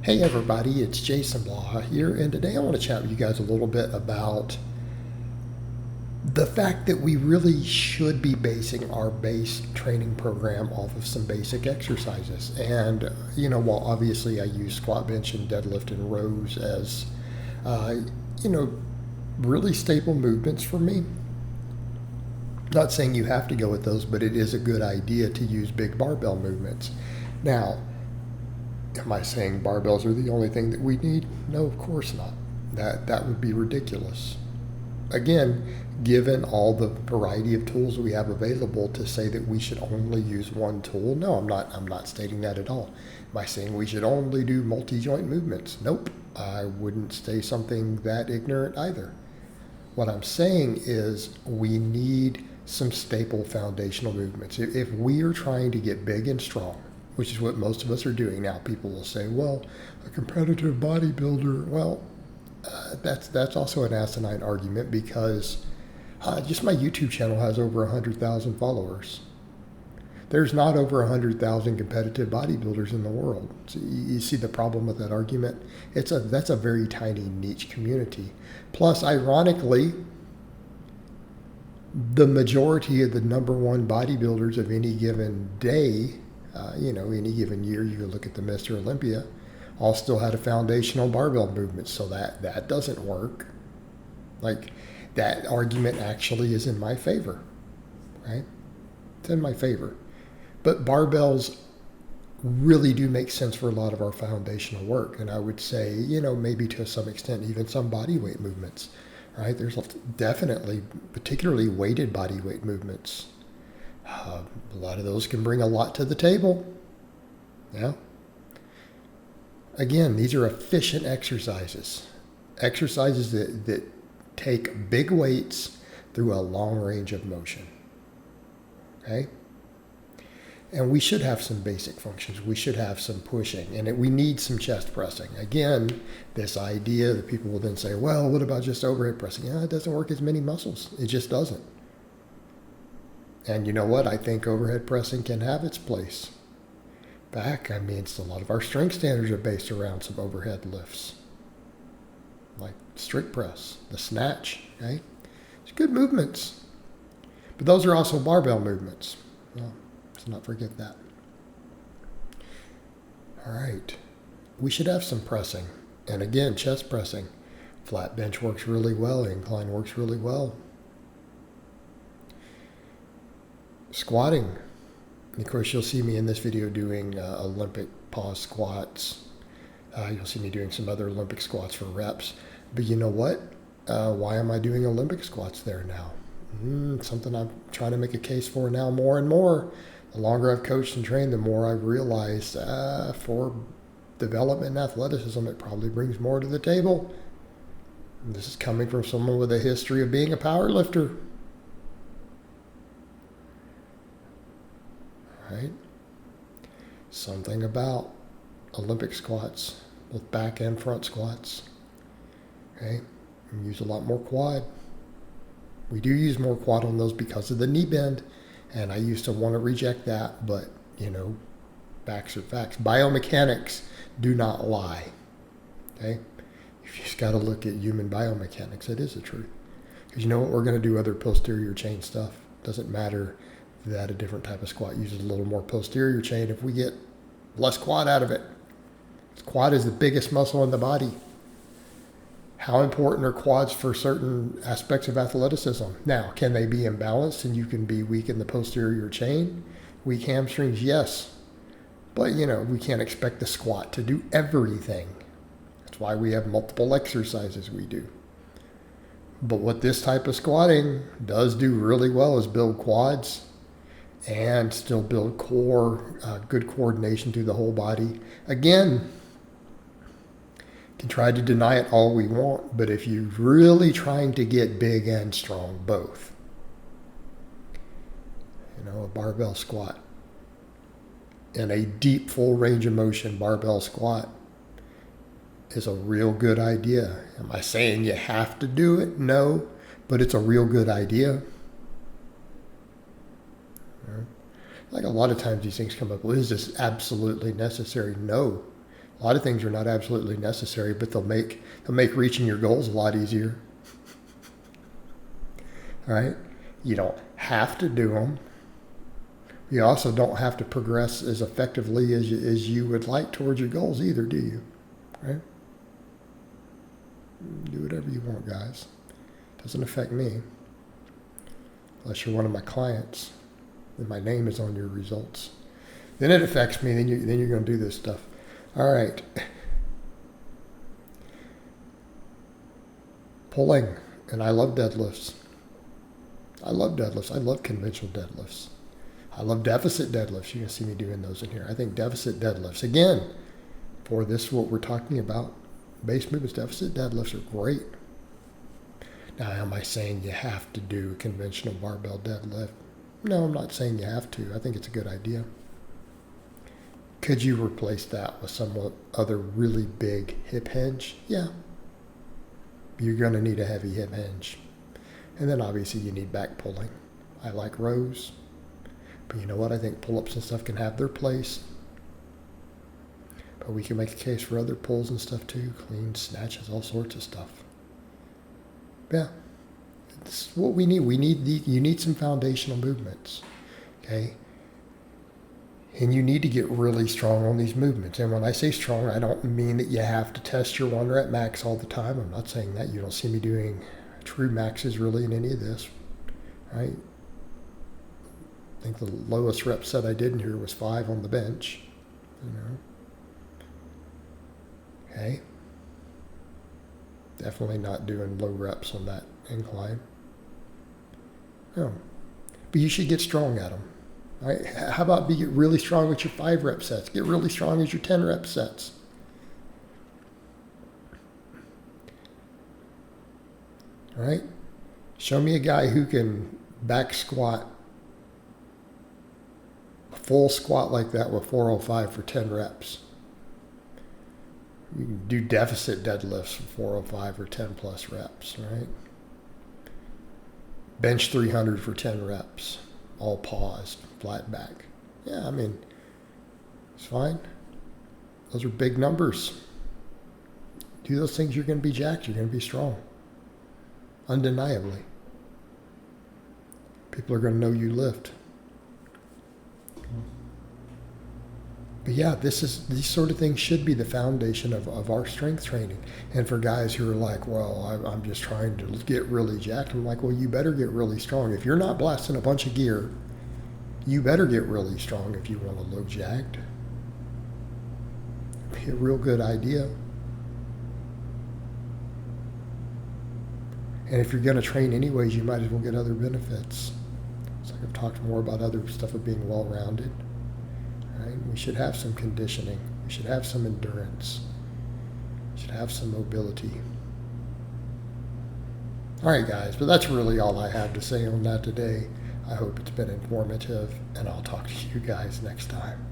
Hey everybody, it's Jason Blaha here, and today I want to chat with you guys a little bit about the fact that we really should be basing our base training program off of some basic exercises. And, while obviously I use squat, bench, and deadlift and rows as, uh, you know, really staple movements for me. Not saying you have to go with those, but it is a good idea to use big barbell movements. Now, am I saying barbells are the only thing that we need? No, of course not. That would be ridiculous. Again, given all the variety of tools we have available, to say that we should only use one tool, no, I'm not stating that at all. Am I saying we should only do multi-joint movements? Nope. I wouldn't say something that ignorant either. What I'm saying is we need some staple foundational movements. If we are trying to get big and strong, which is what most of us are doing now, people will say, well, a competitive bodybuilder, well, that's also an asinine argument because just my YouTube channel has over 100,000 followers. There's not over 100,000 competitive bodybuilders in the world. So you see the problem with that argument? That's a very tiny niche community. Plus, ironically, the majority of the number one bodybuilders of any given day, any given year, you can look at the Mr. Olympia, all still had a foundational barbell movement. So that doesn't work. Like, that argument actually is in my favor, right? It's in my favor. But barbells really do make sense for a lot of our foundational work. And I would say, maybe to some extent, even some body weight movements, right? There's definitely, particularly weighted body weight movements. A lot of those can bring a lot to the table. Yeah. Again, these are efficient exercises. Exercises that take big weights through a long range of motion. Okay? And we should have some basic functions. We should have some pushing. And we need some chest pressing. Again, this idea that people will then say, well, what about just overhead pressing? Yeah, it doesn't work as many muscles. It just doesn't. And you know what? I think overhead pressing can have its place. It's a lot of our strength standards are based around some overhead lifts. Like strict press, the snatch, okay? It's good movements. But those are also barbell movements. Well, let's not forget that. All right. We should have some pressing. And again, chest pressing. Flat bench works really well. Incline works really well. Squatting. And of course, you'll see me in this video doing Olympic pause squats. You'll see me doing some other Olympic squats for reps. But you know what? Why am I doing Olympic squats there now? Something I'm trying to make a case for now more and more. The longer I've coached and trained, the more I've realized for development and athleticism, it probably brings more to the table. And this is coming from someone with a history of being a power lifter. Right? Something about Olympic squats, both back and front squats. Okay? We use a lot more quad. We do use more quad on those because of the knee bend, and I used to want to reject that, but, facts are facts. Biomechanics do not lie. Okay? You've just got to look at human biomechanics. It is the truth. Because you know what? We're going to do other posterior chain stuff. Doesn't matter that a different type of squat uses a little more posterior chain if we get less quad out of it. Quad is the biggest muscle in the body. How important are quads for certain aspects of athleticism? Now, can they be imbalanced and you can be weak in the posterior chain? Weak hamstrings, yes. But, we can't expect the squat to do everything. That's why we have multiple exercises we do. But what this type of squatting does do really well is build quads and still build core, good coordination through the whole body. Again, can try to deny it all we want, but if you're really trying to get big and strong, both, a barbell squat and a deep full range of motion barbell squat is a real good idea. Am I saying you have to do it? No, but it's a real good idea. Like a lot of times these things come up, well, is this absolutely necessary? No. A lot of things are not absolutely necessary, but they'll make reaching your goals a lot easier. All right? You don't have to do them. You also don't have to progress as effectively as you would like towards your goals either, do you? Right? Do whatever you want, guys. Doesn't affect me. Unless you're one of my clients and my name is on your results. Then it affects me. Then you're going to do this stuff. All right. Pulling. And I love deadlifts. I love deadlifts. I love conventional deadlifts. I love deficit deadlifts. You can see me doing those in here. I think deficit deadlifts, again, for this, what we're talking about, base movements, deficit deadlifts are great. Now, am I saying you have to do a conventional barbell deadlift? No, I'm not saying you have to. I think it's a good idea. Could you replace that with some other really big hip hinge? Yeah. You're going to need a heavy hip hinge. And then obviously you need back pulling. I like rows. But you know what? I think pull-ups and stuff can have their place. But we can make a case for other pulls and stuff too. Clean snatches, all sorts of stuff. Yeah. It's what we need. You need some foundational movements. Okay? And you need to get really strong on these movements. And when I say strong, I don't mean that you have to test your 1 rep max all the time. I'm not saying that. You don't see me doing true maxes really in any of this. Right? I think the lowest rep set I did in here was 5 on the bench. You know. Okay. Definitely not doing low reps on that incline. No. But you should get strong at them. All right? How about get really strong with your 5 rep sets? Get really strong as your 10 rep sets. All right? Show me a guy who can back squat, a full squat like that with 405 for 10 reps. You can do deficit deadlifts for 405 or 10 plus reps, right? Bench 300 for 10 reps, all paused, flat back. Yeah, I mean, it's fine. Those are big numbers. Do those things, you're going to be jacked, you're going to be strong. Undeniably. People are going to know you lift. But yeah, these sort of things should be the foundation of our strength training. And for guys who are like, well, I'm just trying to get really jacked, I'm like, well, you better get really strong. If you're not blasting a bunch of gear, you better get really strong if you want to look jacked. It'd be a real good idea. And if you're going to train anyways, you might as well get other benefits. It's like I've talked more about other stuff of being well-rounded. Right? We should have some conditioning. We should have some endurance. We should have some mobility. All right, guys, but that's really all I have to say on that today. I hope it's been informative, and I'll talk to you guys next time.